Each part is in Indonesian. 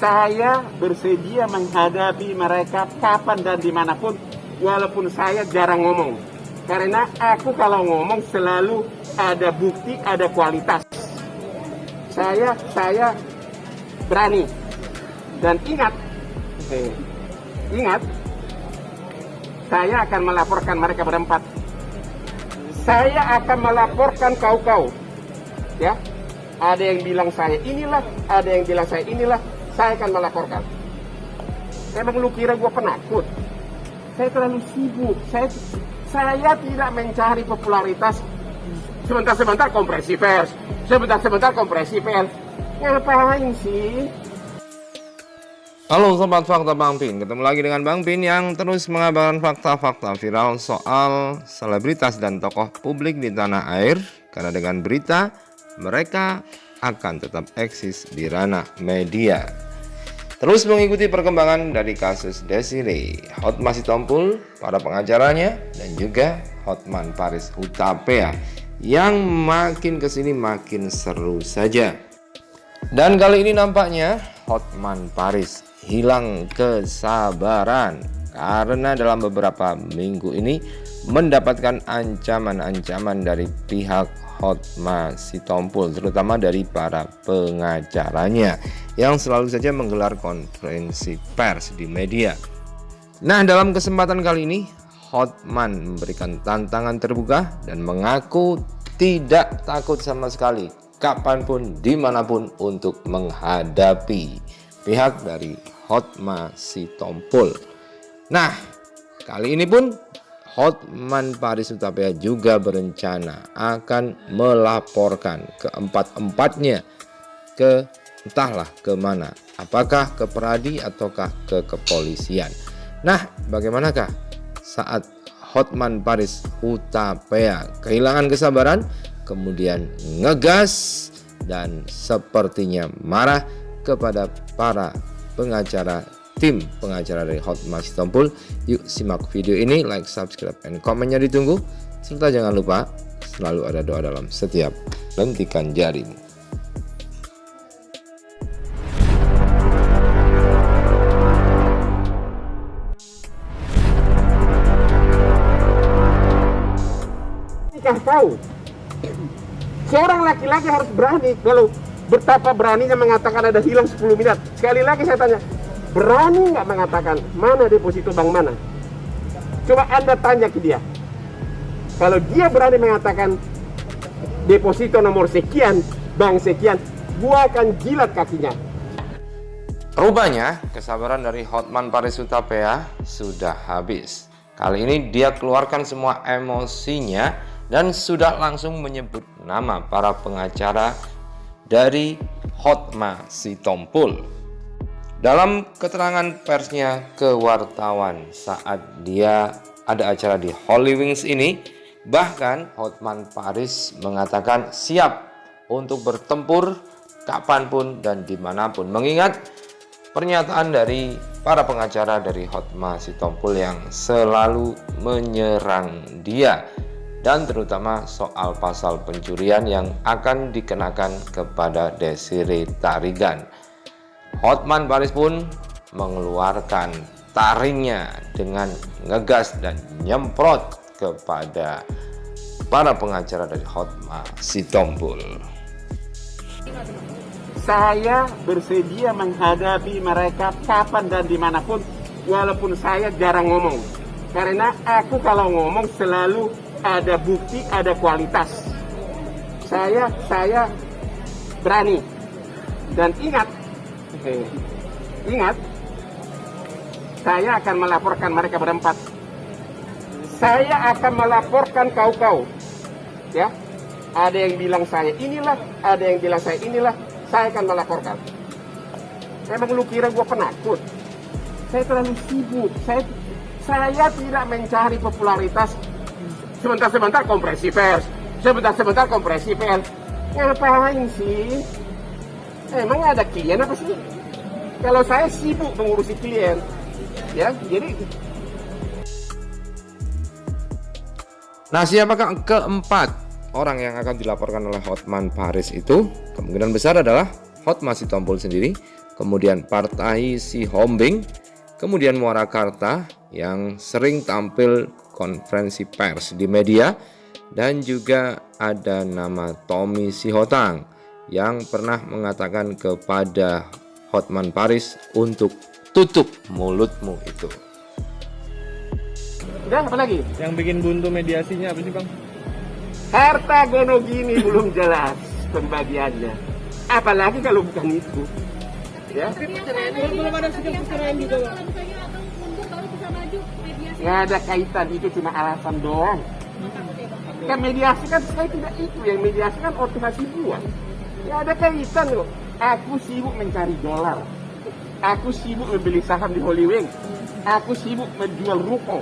Saya bersedia menghadapi mereka kapan dan dimanapun, walaupun saya jarang ngomong. Karena aku kalau ngomong selalu ada bukti, ada kualitas. Saya berani. Dan ingat, saya akan melaporkan mereka berempat. Saya akan melaporkan kau. Ya, ada yang bilang saya inilah, ada yang bilang saya inilah. Saya akan melaporkan. Emang lu kira gue penakut? Saya terlalu sibuk. Saya tidak mencari popularitas. Sebentar kompresi pers. Sebentar kompresi pers. Ngapain sih? Halo Sobat Fakta Bang Pin, ketemu lagi dengan Bang Pin yang terus mengabarkan fakta-fakta viral soal selebritas dan tokoh publik di tanah air. Karena dengan berita, mereka akan tetap eksis di ranah media. Terus mengikuti perkembangan dari kasus Desiree, Hotma Sitompul, para pengacaranya, dan juga Hotman Paris Hutapea yang makin kesini makin seru saja. Dan kali ini nampaknya Hotman Paris hilang kesabaran karena dalam beberapa minggu ini mendapatkan ancaman-ancaman dari pihak Hotma Sitompul, terutama dari para pengacaranya yang selalu saja menggelar konferensi pers di media. Nah, dalam kesempatan kali ini Hotman memberikan tantangan terbuka dan mengaku tidak takut sama sekali kapanpun dimanapun untuk menghadapi pihak dari Hotma Sitompul. Nah, kali ini pun Hotman Paris Hutapea juga berencana akan melaporkan keempat-empatnya ke entahlah kemana, apakah ke Peradi ataukah ke kepolisian. Nah, bagaimanakah saat Hotman Paris Hutapea kehilangan kesabaran, kemudian ngegas dan sepertinya marah kepada para pengacara, tim pengacara dari Hotma Sitompul? Yuk simak video ini, like, subscribe, and komennya ditunggu. Serta jangan lupa selalu ada doa dalam setiap lentikan jarimu. Tahu, seorang laki-laki harus berani. Kalau betapa beraninya mengatakan ada hilang 10 miliar. Sekali lagi saya tanya, berani nggak mengatakan mana deposito bank mana? Coba Anda tanya ke dia. Kalau dia berani mengatakan deposito nomor sekian, bank sekian, gua akan jilat kakinya. Rupanya kesabaran dari Hotman Paris Hutapea sudah habis. Kali ini dia keluarkan semua emosinya dan sudah langsung menyebut nama para pengacara dari Hotma Sitompul. Dalam keterangan persnya ke wartawan saat dia ada acara di Holy Wings ini, bahkan Hotman Paris mengatakan siap untuk bertempur kapanpun dan dimanapun, mengingat pernyataan dari para pengacara dari Hotma Sitompul yang selalu menyerang dia, dan terutama soal pasal pencurian yang akan dikenakan kepada Desiree Tarigan. Hotman Paris pun mengeluarkan taringnya dengan ngegas dan nyemprot kepada para pengacara dari Hotma Sitompul. Saya bersedia menghadapi mereka kapan dan dimanapun, walaupun saya jarang ngomong. Karena aku kalau ngomong selalu ada bukti, ada kualitas. Saya berani. Dan ingat, saya akan melaporkan mereka berempat. Saya akan melaporkan kau. Ya, ada yang bilang saya inilah, ada yang bilang saya inilah. Saya akan melaporkan. Emang lu kira gue penakut? Saya terlalu sibuk. Saya tidak mencari popularitas. Sebentar kompresi pers. Sebentar kompresi pers. Ngapain sih? Emang ada klien apa sih? Kalau saya sibuk mengurusi klien, ya, jadi. Nah, siapakah keempat orang yang akan dilaporkan oleh Hotman Paris itu? Kemungkinan besar adalah Hotma Sitompul sendiri, kemudian Partai Sihombing, kemudian Morakarta yang sering tampil konferensi pers di media, dan juga ada nama Tommy Sihotang yang pernah mengatakan kepada Hotman Paris untuk tutup mulutmu itu. Udah, apa lagi? Yang bikin buntu mediasinya apa sih, Bang? Harta gono gini belum jelas pembagiannya. Apalagi kalau bukan itu. Ya. Belum ada sidang perceraian juga, Bang. Kalau misalnya abang mundur baru bisa maju mediasi. Nggak ada kaitan, itu cuma alasan doang. Kan mediasi kan saya tidak itu, yang mediasi kan Oto Hasibuan. Nggak ada kaitan loh. Aku sibuk mencari dolar. Aku sibuk membeli saham di Holy Wing. Aku sibuk menjual ruko.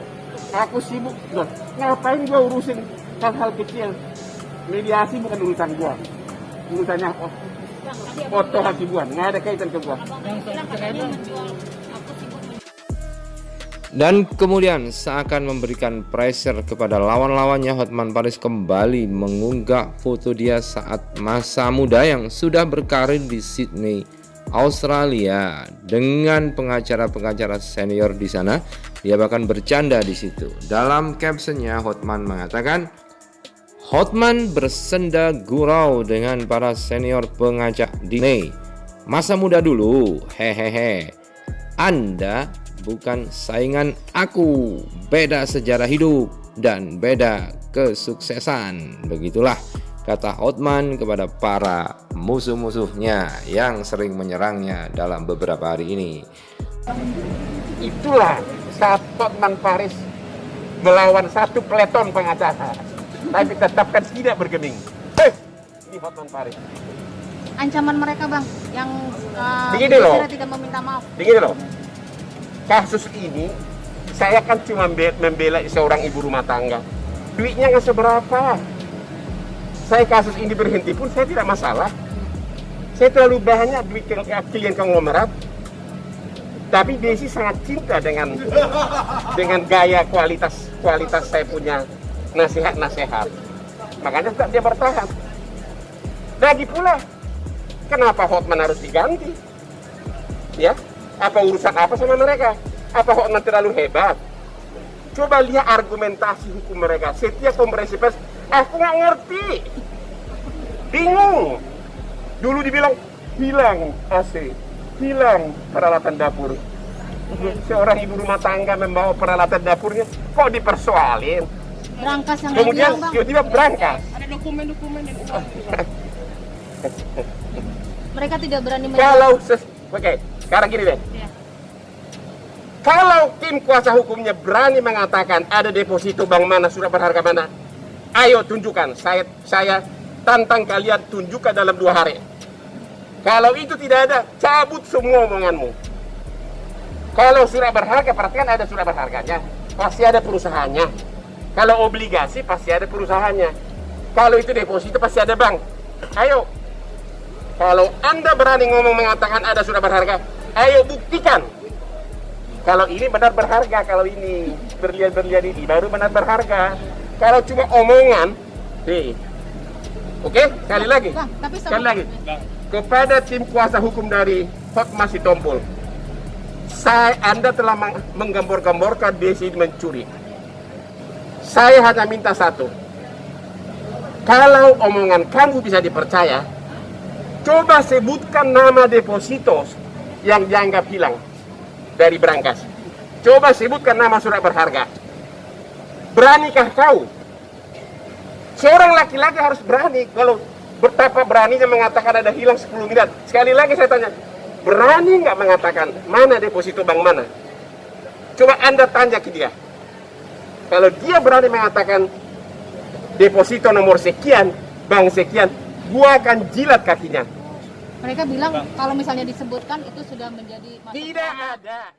Aku sibuk, loh, ngapain gua urusin hal-hal kecil? Mediasi bukan urusan gua. Urusannya Oto Hasibuan, nggak ada kaitan ke gua. Dan kemudian seakan memberikan pressure kepada lawan-lawannya, Hotman Paris kembali mengunggah foto dia saat masa muda yang sudah berkarir di Sydney, Australia, dengan pengacara-pengacara senior di sana. Dia bahkan bercanda di situ. Dalam captionnya, Hotman mengatakan, Hotman bersenda gurau dengan para senior pengacara di Sydney. Masa muda dulu, hehehe. Anda bukan saingan aku, beda sejarah hidup dan beda kesuksesan. Begitulah kata Hotman kepada para musuh-musuhnya yang sering menyerangnya dalam beberapa hari ini. Itulah saat Hotman Paris melawan satu peleton pengacara, tapi tetapkan tidak bergeming. Ini Hotman Paris. Ancaman mereka, Bang, yang Begini loh. tidak meminta maaf. Begini loh, kasus ini saya kan cuma membela seorang ibu rumah tangga. Duitnya nggak seberapa. Saya kasus ini berhenti pun saya tidak masalah. Saya terlalu banyak duit klien konglomerat. Tapi Desi sangat cinta dengan gaya kualitas saya punya nasihat. Makanya tetap dia bertahan. Lagi pula, kenapa Hotman harus diganti? Ya, apa urusan apa sama mereka? Apa Hotman terlalu hebat? Coba lihat argumentasi hukum mereka. Setiap konferensi pers, aku nggak ngerti, bingung. Dulu dibilang hilang AC, hilang peralatan dapur. Seorang ibu rumah tangga membawa peralatan dapurnya, kok dipersoalin? Berangkas yang Kemudian bilang, Bang. tiba-tiba berangkas. Ada dokumen-dokumen yang Mereka tidak berani Oke, sekarang gini deh. Iya. Kalau tim kuasa hukumnya berani mengatakan ada deposito bank mana, surat berharga mana, ayo tunjukkan. Saya tantang kalian tunjukkan dalam 2 hari. Kalau itu tidak ada, cabut semua omonganmu. Kalau surat berharga, perhatikan ada surat berharganya, pasti ada perusahaannya. Kalau obligasi, pasti ada perusahaannya. Kalau itu deposito, pasti ada bank. Ayo. Kalau Anda berani ngomong mengatakan ada surat berharga, ayo buktikan. Kalau ini benar berharga, kalau ini berlian-berlian ini baru benar berharga. Kalau cuma omongan, oke, sekali lagi. Bang, tapi Sekali lagi. Kepada tim kuasa hukum dari Hotma Sitompul, Anda telah menggembor-gemborkan Desi mencuri. Saya hanya minta satu. Kalau omongan kamu bisa dipercaya, coba sebutkan nama depositos yang dianggap hilang dari berangkas. Coba sebutkan nama surat berharga. Beranikah kau? Seorang laki-laki harus berani. Kalau betapa beraninya mengatakan ada hilang 10 miliar. Sekali lagi saya tanya, berani nggak mengatakan mana deposito bank mana? Coba Anda tanya ke dia. Kalau dia berani mengatakan deposito nomor sekian, bank sekian, gua akan jilat kakinya. Mereka bilang kalau misalnya disebutkan itu sudah menjadi Tidak ada.